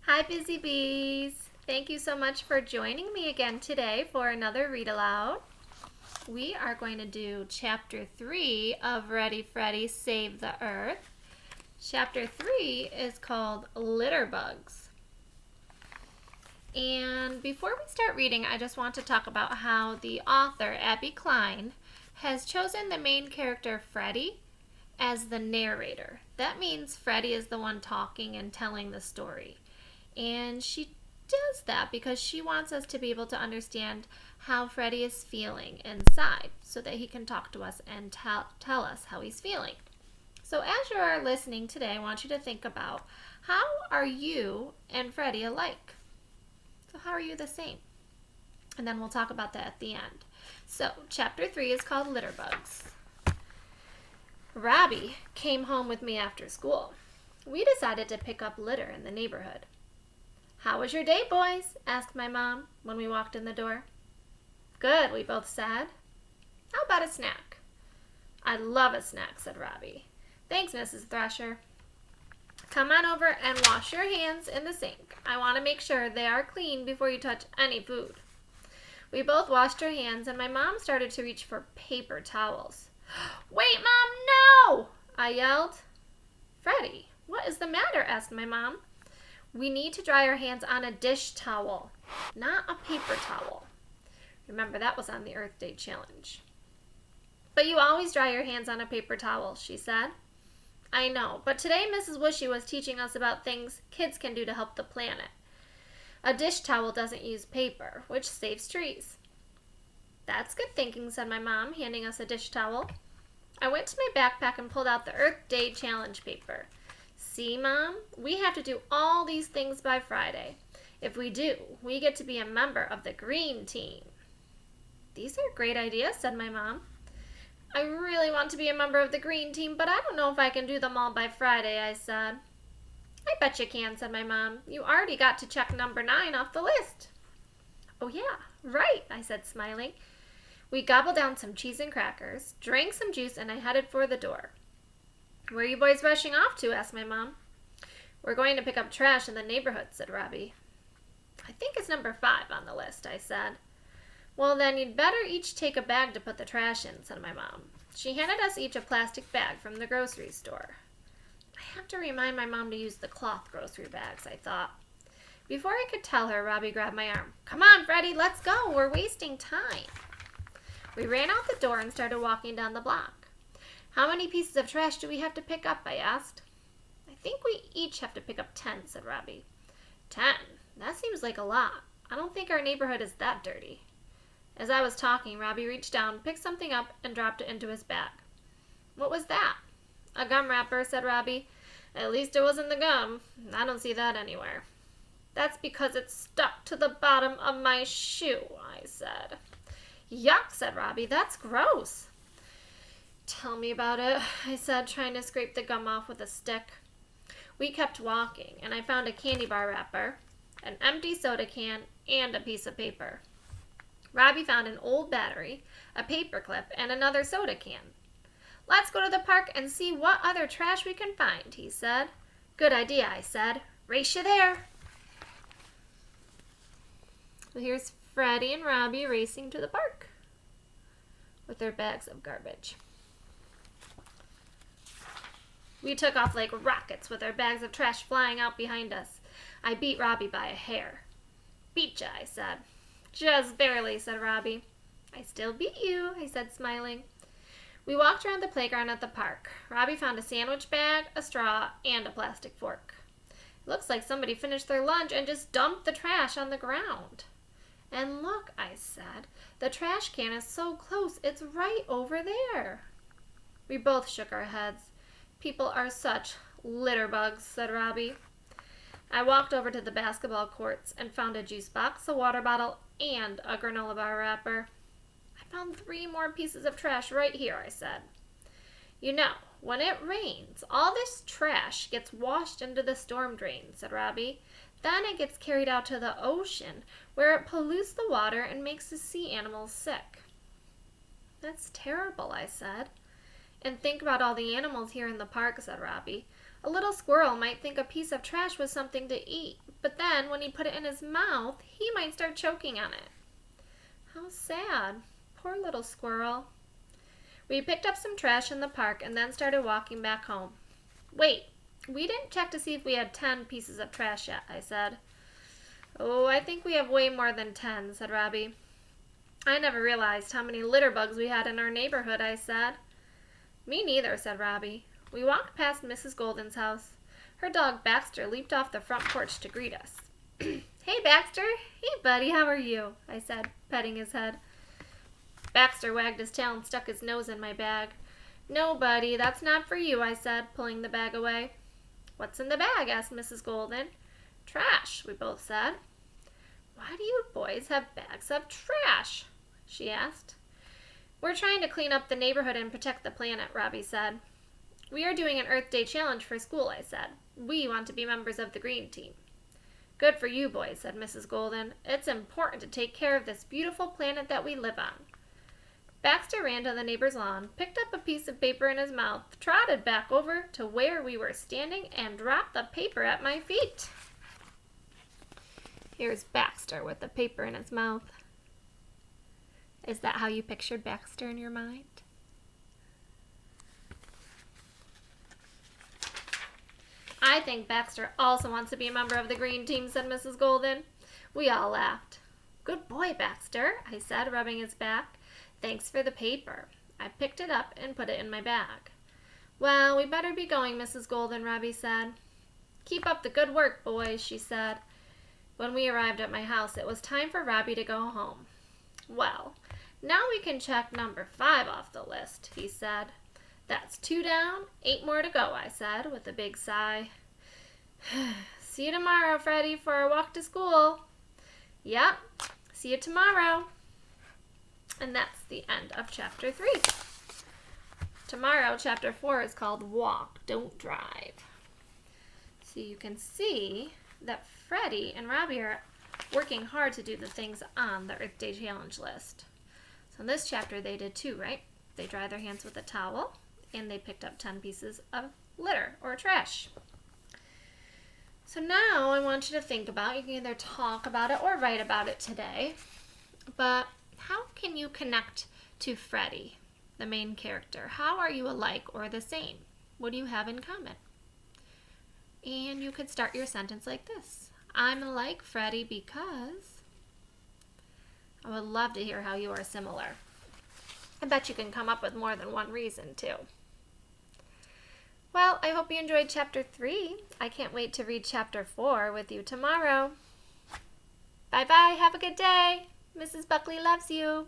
Hi, Busy Bees! Thank you so much for joining me again today for another read aloud. We are going to do Chapter 3 of Ready, Freddy, Save the Earth. Chapter 3 is called Litter Bugs. And before we start reading, I just want to talk about how the author, Abby Klein, has chosen the main character, Freddy, as the narrator. That means Freddy is the one talking and telling the story. And she does that because she wants us to be able to understand how Freddy is feeling inside so that he can talk to us and tell us how he's feeling. So as you are listening today, I want you to think about, how are you and Freddy alike? So how are you the same? And then we'll talk about that at the end. So chapter 3 is called Litter Bugs. Robbie came home with me after school. We decided to pick up litter in the neighborhood. "How was your day, boys?" asked my mom when we walked in the door. "Good," we both said. "How about a snack?" "I'd love a snack," said Robbie. "Thanks, Mrs. Thrasher." "Come on over and wash your hands in the sink. I want to make sure they are clean before you touch any food." We both washed our hands, and my mom started to reach for paper towels. "Wait, Mom, no!" I yelled. "Freddy, what is the matter?" asked my mom. "We need to dry our hands on a dish towel, not a paper towel." Remember, that was on the Earth Day challenge. "But you always dry your hands on a paper towel," she said. "I know, but today Mrs. Wishy was teaching us about things kids can do to help the planet. A dish towel doesn't use paper, which saves trees." "That's good thinking," said my mom, handing us a dish towel. I went to my backpack and pulled out the Earth Day challenge paper. "See, Mom, we have to do all these things by Friday. If we do, we get to be a member of the green team." "These are great ideas," said my mom. "I really want to be a member of the green team, but I don't know if I can do them all by Friday," I said. "I bet you can," said my mom. "You already got to check number 9 off the list." "Oh yeah, right," I said, smiling. We gobbled down some cheese and crackers, drank some juice, and I headed for the door. "Where are you boys rushing off to?" asked my mom. "We're going to pick up trash in the neighborhood," said Robbie. "I think it's number 5 on the list," I said. "Well, then you'd better each take a bag to put the trash in," said my mom. She handed us each a plastic bag from the grocery store. I have to remind my mom to use the cloth grocery bags, I thought. Before I could tell her, Robbie grabbed my arm. "Come on, Freddy, let's go. We're wasting time." We ran out the door and started walking down the block. "How many pieces of trash do we have to pick up?" I asked. "I think we each have to pick up 10, said Robbie. 10? That seems like a lot. I don't think our neighborhood is that dirty." As I was talking, Robbie reached down, picked something up, and dropped it into his bag. "What was that?" "A gum wrapper," said Robbie. "At least it wasn't the gum. I don't see that anywhere." "That's because it's stuck to the bottom of my shoe," I said. "Yuck," said Robbie. "That's gross." "Tell me about it," I said, trying to scrape the gum off with a stick. We kept walking, and I found a candy bar wrapper, an empty soda can, and a piece of paper. Robbie found an old battery, a paper clip, and another soda can. "Let's go to the park and see what other trash we can find," he said. "Good idea," I said. "Race you there." So here's Freddy and Robbie racing to the park with their bags of garbage. We took off like rockets with our bags of trash flying out behind us. I beat Robbie by a hair. "Beat ya," I said. "Just barely," said Robbie. "I still beat you," I said, smiling. We walked around the playground at the park. Robbie found a sandwich bag, a straw, and a plastic fork. "It looks like somebody finished their lunch and just dumped the trash on the ground." "And look," I said, "the trash can is so close, it's right over there." We both shook our heads. "People are such litter bugs," said Robbie. I walked over to the basketball courts and found a juice box, a water bottle, and a granola bar wrapper. "I found 3 more pieces of trash right here," I said. "You know, when it rains, all this trash gets washed into the storm drain," said Robbie. "Then it gets carried out to the ocean, where it pollutes the water and makes the sea animals sick." "That's terrible," I said. "And think about all the animals here in the park," said Robbie. A little squirrel might think a piece of trash was something to eat, but then when he put it in his mouth, he might start choking on it. How sad. Poor little squirrel. We picked up some trash in the park and then started walking back home. Wait, we didn't check to see if we had 10 pieces of trash yet, I said. Oh, I think we have way more than 10, said Robbie. I never realized how many litter bugs we had in our neighborhood, I said. Me neither, said Robbie. We walked past Mrs. Golden's house. Her dog Baxter leaped off the front porch to greet us. Hey, Baxter. Hey, buddy, how are you? I said, petting his head. Baxter wagged his tail and stuck his nose in my bag. No, buddy, that's not for you, I said, pulling the bag away. What's in the bag? Asked Mrs. Golden. Trash, we both said. Why do you boys have bags of trash? She asked. We're trying to clean up the neighborhood and protect the planet, Robbie said. We are doing an Earth Day challenge for school, I said. We want to be members of the green team. Good for you, boys, said Mrs. Golden. It's important to take care of this beautiful planet that we live on. Baxter ran to the neighbor's lawn, picked up a piece of paper in his mouth, trotted back over to where we were standing, and dropped the paper at my feet. Here's Baxter with the paper in his mouth. Is that how you pictured Baxter in your mind? I think Baxter also wants to be a member of the green team, said Mrs. Golden. We all laughed. Good boy, Baxter, I said, rubbing his back. Thanks for the paper. I picked it up and put it in my bag. Well, we better be going, Mrs. Golden, Robbie said. Keep up the good work, boys, she said. When we arrived at my house, it was time for Robbie to go home. Well, now we can check number 5 off the list, he said. That's 2 down, 8 more to go, I said, with a big sigh. See you tomorrow, Freddy, for our walk to school. Yep, see you tomorrow. And that's the end of chapter 3. Tomorrow, chapter 4 is called Walk, Don't Drive. So you can see that Freddy and Robbie are working hard to do the things on the Earth Day Challenge list. So in this chapter, they did 2, right? They dried their hands with a towel, and they picked up 10 pieces of litter or trash. So now I want you to think about, you can either talk about it or write about it today, but how can you connect to Freddy, the main character? How are you alike or the same? What do you have in common? And you could start your sentence like this. I'm like Freddy because... I would love to hear how you are similar. I bet you can come up with more than one reason, too. Well, I hope you enjoyed chapter 3. I can't wait to read chapter 4 with you tomorrow. Bye-bye. Have a good day. Mrs. Buckley loves you.